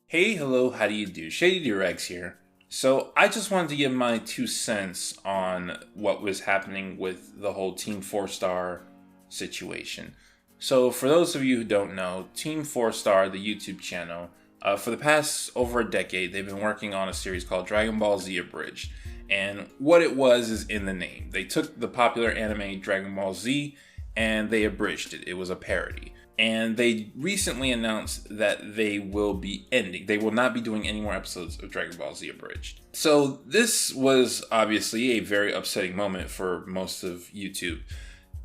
Hey, hello, how do you do? Shady Doorags here. So, I just wanted to give my 2 cents on what was happening with the whole Team 4 Star situation. So, for those of you who don't know, Team 4 Star, the YouTube channel, for the past over a decade, they've been working on a series called Dragon Ball Z Abridged. And what it was is in the name. They took the popular anime Dragon Ball Z and they abridged it. It was a parody. And they recently announced that they will be ending. They will not be doing any more episodes of Dragon Ball Z Abridged. So this was obviously a very upsetting moment for most of YouTube.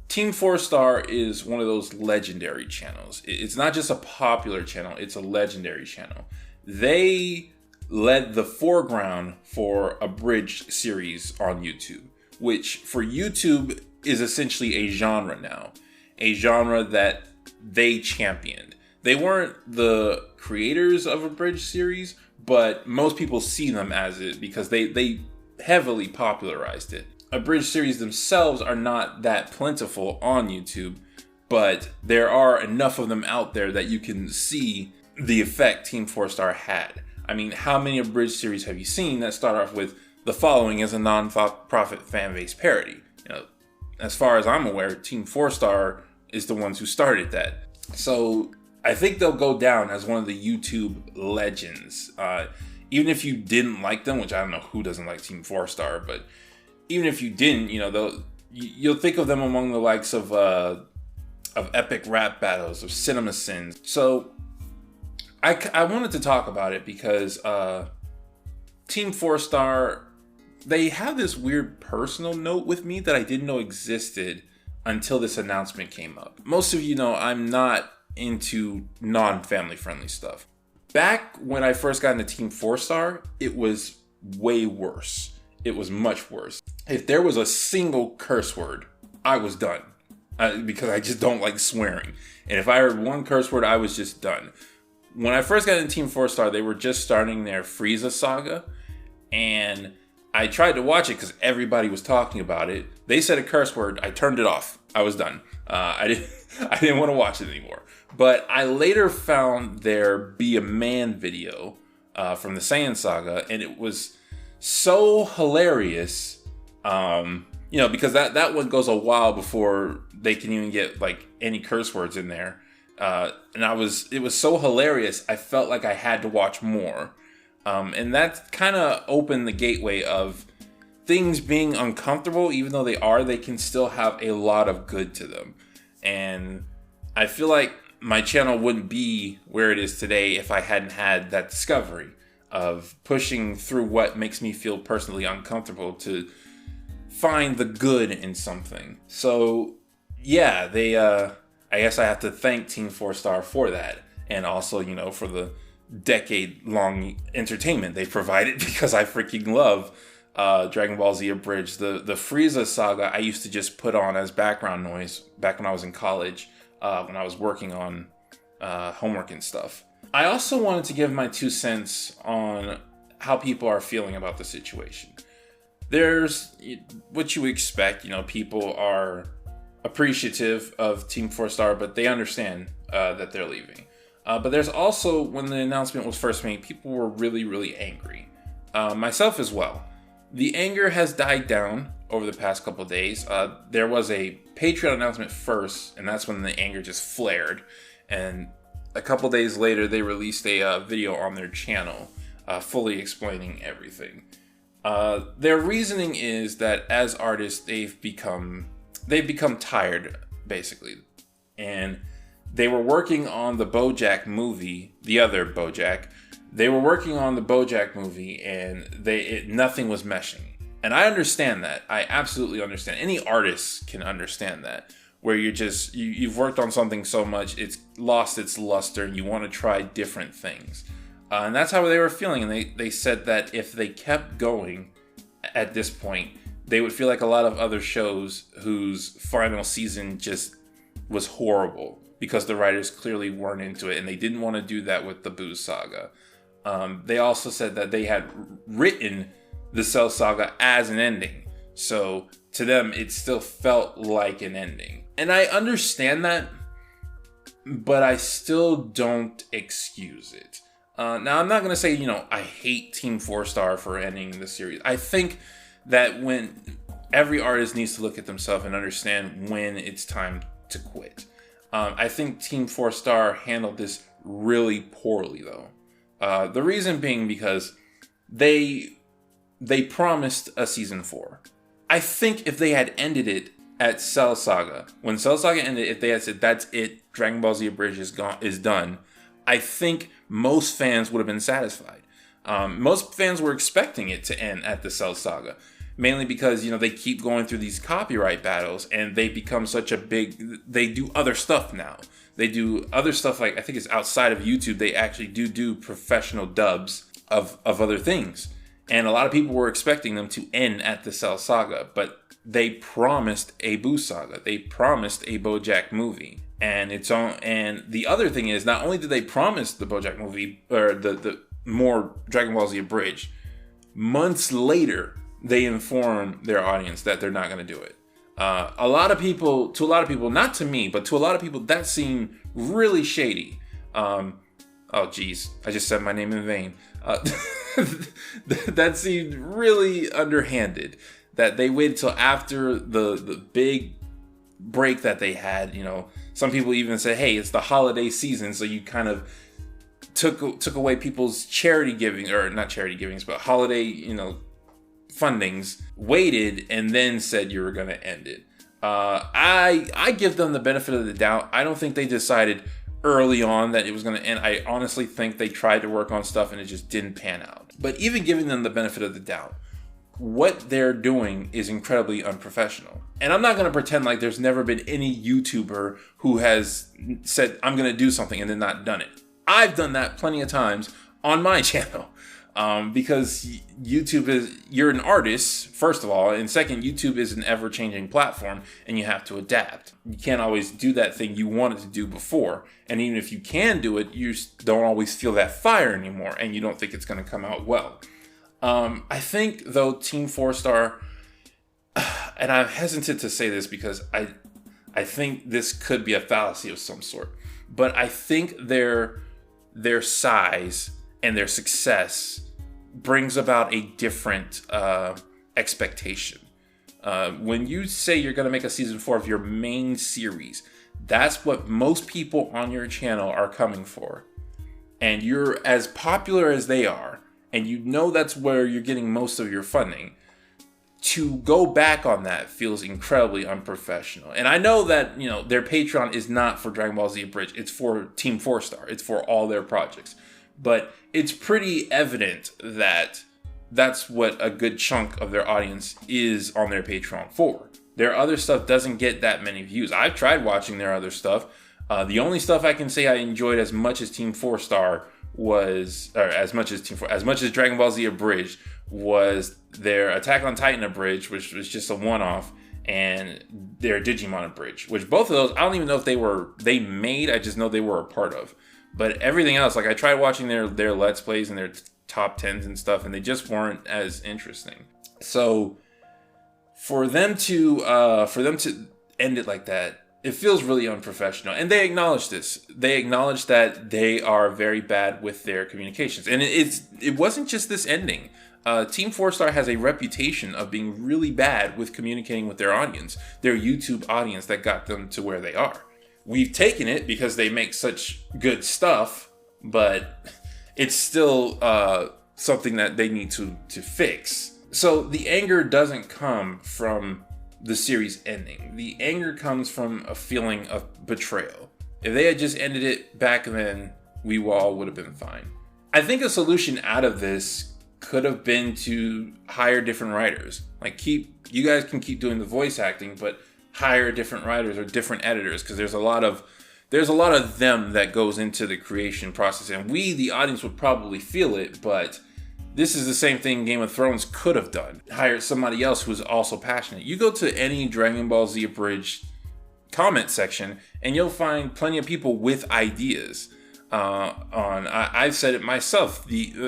Team 4 Star is one of those legendary channels. It's not just a popular channel, it's a legendary channel. They led the foreground for Abridged series on YouTube, which for YouTube is essentially a genre now. A genre that they championed. They weren't the creators of a Abridged series, but most people see them as it because they heavily popularized it. Abridged series themselves are not that plentiful on YouTube, but there are enough of them out there that you can see the effect Team 4 Star had. I mean, how many Abridged series have you seen that start off with the following as a non-profit fan-based parody? As far as I'm aware, Team 4 Star is the ones who started that. So I think they'll go down as one of the YouTube legends. Even if you didn't like them, which I don't know who doesn't like Team 4 Star, but even if you didn't, you'll think of them among the likes of epic rap battles, of cinema sins. So I wanted to talk about it because Team 4 Star, they have this weird personal note with me that I didn't know existed until this announcement came up. Most of you know I'm not into non-family friendly stuff. Back when I first got into Team 4 Star, it was way worse. It was much worse. If there was a single curse word, I was done. Because I just don't like swearing. And if I heard one curse word, I was just done. When I first got into Team 4 Star, they were just starting their Frieza saga. And I tried to watch it because everybody was talking about it. They said a curse word. I turned it off. I was done. I didn't want to watch it anymore. But I later found their Be a Man video from the Saiyan saga, and it was so hilarious. Because that one goes a while before they can even get like any curse words in there. And it was so hilarious. I felt like I had to watch more. And that kind of opened the gateway of things being uncomfortable. Even though they can still have a lot of good to them. And I feel like my channel wouldn't be where it is today if I hadn't had that discovery of pushing through what makes me feel personally uncomfortable to find the good in something. So yeah, I guess I have to thank Team 4 Star for that. And also, for the decade-long entertainment they provided, because I freaking love Dragon Ball Z Abridged. The Frieza saga I used to just put on as background noise back when I was in college, when I was working on homework and stuff. I also wanted to give my 2 cents on how people are feeling about the situation. There's what you expect, people are appreciative of Team 4 Star, but they understand that they're leaving. But there's also, when the announcement was first made, people were really, really angry. Myself as well. The anger has died down over the past couple of days. There was a Patreon announcement first, and that's when the anger just flared. And a couple days later, they released a video on their channel, fully explaining everything. Their reasoning is that as artists, they've become tired, basically. And they were working on the BoJack movie, the other BoJack. They were working on the BoJack movie, and nothing was meshing. And I understand that. I absolutely understand. Any artist can understand that. Where you've worked on something so much, it's lost its luster, and you want to try different things. And that's how they were feeling. And they said that if they kept going at this point, they would feel like a lot of other shows whose final season just was horrible, because the writers clearly weren't into it, and they didn't want to do that with the Boo saga. They also said that they had written the Cell saga as an ending. So to them, it still felt like an ending. And I understand that, but I still don't excuse it. Now, I'm not going to say, I hate Team 4-Star for ending the series. I think that when every artist needs to look at themselves and understand when it's time to quit. I think Team 4-Star handled this really poorly, though. The reason being because they promised a season 4. I think if they had ended it at Cell Saga, when Cell Saga ended, if they had said, that's it, Dragon Ball Z Abridged is done, I think most fans would have been satisfied. Most fans were expecting it to end at the Cell Saga, mainly because, they keep going through these copyright battles and they become such a they do other stuff now. They do other stuff, like, I think it's outside of YouTube, they actually do professional dubs of other things. And a lot of people were expecting them to end at the Cell Saga, but they promised a Boo Saga. They promised a BoJack movie. And the other thing is, not only did they promise the BoJack movie, or the more Dragon Ball Z Abridged, months later, they inform their audience that they're not going to do it. To a lot of people, not to me, but to a lot of people, that seemed really shady. Oh, geez, I just said my name in vain. That seemed really underhanded. That they waited till after the big break that they had. Some people even said, hey, it's the holiday season, so you kind of took away people's charity giving, or not charity givings, but holiday, fundings, waited, and then said you were going to end it. I give them the benefit of the doubt. I don't think they decided early on that it was going to end. I honestly think they tried to work on stuff and it just didn't pan out. But even giving them the benefit of the doubt, what they're doing is incredibly unprofessional. And I'm not going to pretend like there's never been any YouTuber who has said, I'm going to do something and then not done it. I've done that plenty of times on my channel. Because YouTube you're an artist, first of all, and second, YouTube is an ever-changing platform and you have to adapt. You can't always do that thing you wanted to do before. And even if you can do it, you don't always feel that fire anymore and you don't think it's going to come out well. I think, though, Team 4-Star, and I'm hesitant to say this because I think this could be a fallacy of some sort, but I think their size and their success brings about a different expectation. When you say you're going to make a season 4 of your main series, that's what most people on your channel are coming for. And you're as popular as they are, and that's where you're getting most of your funding. To go back on that feels incredibly unprofessional. And I know that, their Patreon is not for Dragon Ball Z Abridged. It's for Team 4-Star. It's for all their projects. But it's pretty evident that that's what a good chunk of their audience is on their Patreon for. Their other stuff doesn't get that many views. I've tried watching their other stuff. The only stuff I can say I enjoyed as much as Team 4-Star as much as Dragon Ball Z Abridged was their Attack on Titan Abridged, which was just a one-off, and their Digimon Abridged, which both of those, I don't even know if they made, I just know they were a part of. But everything else, like I tried watching their Let's Plays and their top 10s and stuff, and they just weren't as interesting. So for them to end it like that, it feels really unprofessional. And they acknowledge this. They acknowledge that they are very bad with their communications. And it wasn't just this ending. Team 4-Star has a reputation of being really bad with communicating with their audience, their YouTube audience that got them to where they are. We've taken it because they make such good stuff, but it's still something that they need to fix. So the anger doesn't come from the series ending. The anger comes from a feeling of betrayal. If they had just ended it back then, we all would have been fine. I think a solution out of this could have been to hire different writers. Like you guys can keep doing the voice acting, but hire different writers or different editors, because there's a lot of them that goes into the creation process, and we, the audience, would probably feel it, but this is the same thing Game of Thrones could have done. Hire somebody else who's also passionate. You go to any Dragon Ball Z Abridged comment section, and you'll find plenty of people with ideas. I've said it myself.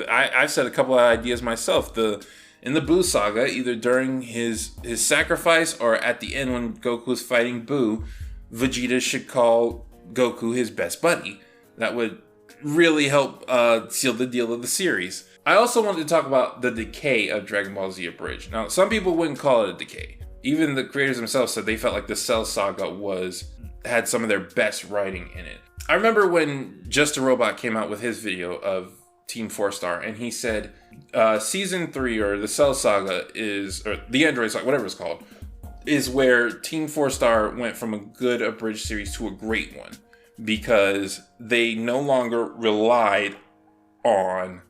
I've said a couple of ideas myself. In the Boo saga, either during his sacrifice or at the end when Goku's fighting Boo, Vegeta should call Goku his best buddy. That would really help seal the deal of the series. I also wanted to talk about the decay of Dragon Ball Z Abridged. Now, some people wouldn't call it a decay. Even the creators themselves said they felt like the Cell Saga had some of their best writing in it. I remember when Just a Robot came out with his video of Team 4-Star, and he said Season 3, or the Cell Saga or the Android Saga, whatever it's called, is where Team 4-Star went from a good Abridged series to a great one, because they no longer relied on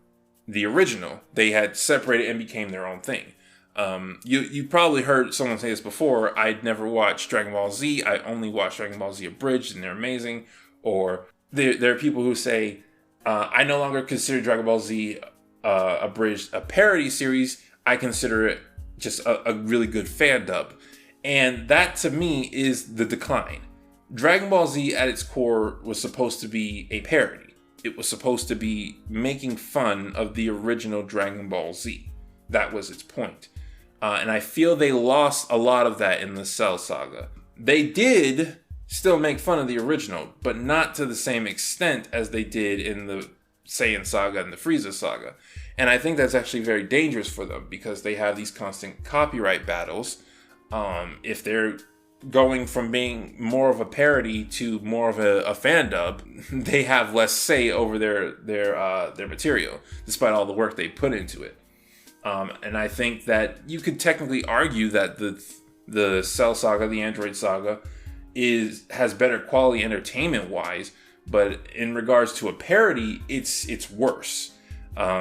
the original. They had separated and became their own thing. You probably heard someone say this before. I'd never watched Dragon Ball Z. I only watched Dragon Ball Z Abridged, and they're amazing. Or there are people who say, I no longer consider Dragon Ball Z Abridged a parody series. I consider it just a really good fan dub. And that, to me, is the decline. Dragon Ball Z, at its core, was supposed to be a parody. It was supposed to be making fun of the original Dragon Ball Z. That was its point. And I feel they lost a lot of that in the Cell Saga. They did still make fun of the original, but not to the same extent as they did in the Saiyan Saga and the Frieza Saga. And I think that's actually very dangerous for them, because they have these constant copyright battles. If they're going from being more of a parody to more of a fan dub, they have less say over their material, despite all the work they put into it. And I think that you could technically argue that the Cell Saga, the Android Saga, has better quality entertainment wise, but in regards to a parody, it's worse,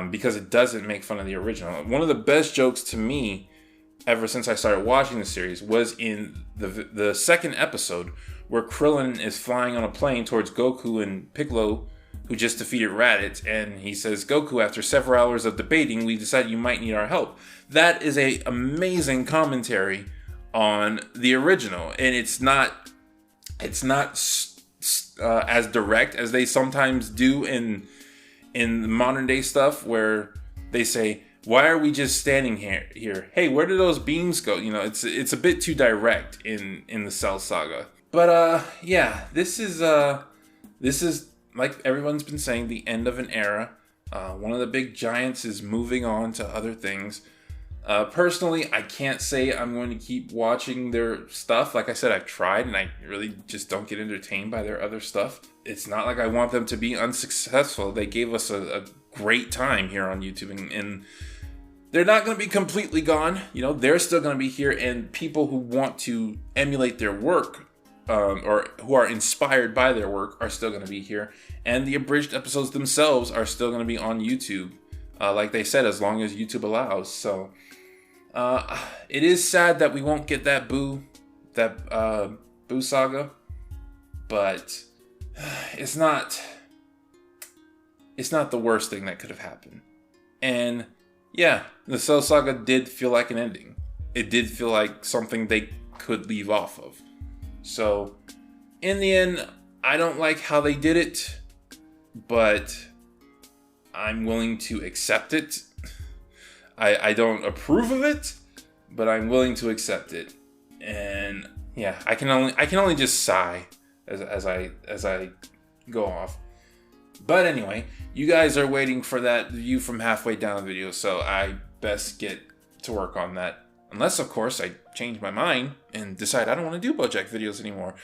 because it doesn't make fun of the original. One of the best jokes to me ever since I started watching the series was in the second episode, where Krillin is flying on a plane towards Goku and Piccolo, who just defeated Raditz, and he says, "Goku, after several hours of debating, we decided you might need our help." That is a amazing commentary on the original, and it's not as direct as they sometimes do in modern day stuff, where they say, "Why are we just standing here? Hey, where did those beams go?" You know, it's a bit too direct in the Cell Saga. But yeah, this is like everyone's been saying, the end of an era. One of the big giants is moving on to other things. Personally, I can't say I'm going to keep watching their stuff. Like I said, I've tried, and I really just don't get entertained by their other stuff. It's not like I want them to be unsuccessful. They gave us a great time here on YouTube, and they're not going to be completely gone. You know, they're still going to be here, and people who want to emulate their work, or who are inspired by their work, are still going to be here. And the abridged episodes themselves are still going to be on YouTube, like they said, as long as YouTube allows. So it is sad that we won't get that Boo saga, but it's not the worst thing that could have happened. And yeah, the Cell Saga did feel like an ending. It did feel like something they could leave off of. So, in the end, I don't like how they did it, but I'm willing to accept it. I don't approve of it, but I'm willing to accept it. And yeah, I can only just sigh as I go off. But anyway, you guys are waiting for that view from halfway down the video, so I best get to work on that. Unless, of course, I change my mind and decide I don't want to do BoJack videos anymore.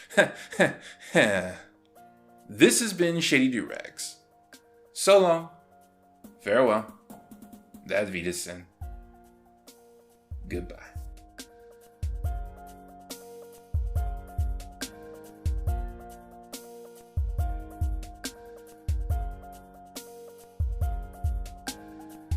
This has been Shady Doorags. So long. Farewell. That Wiedersehen. Goodbye.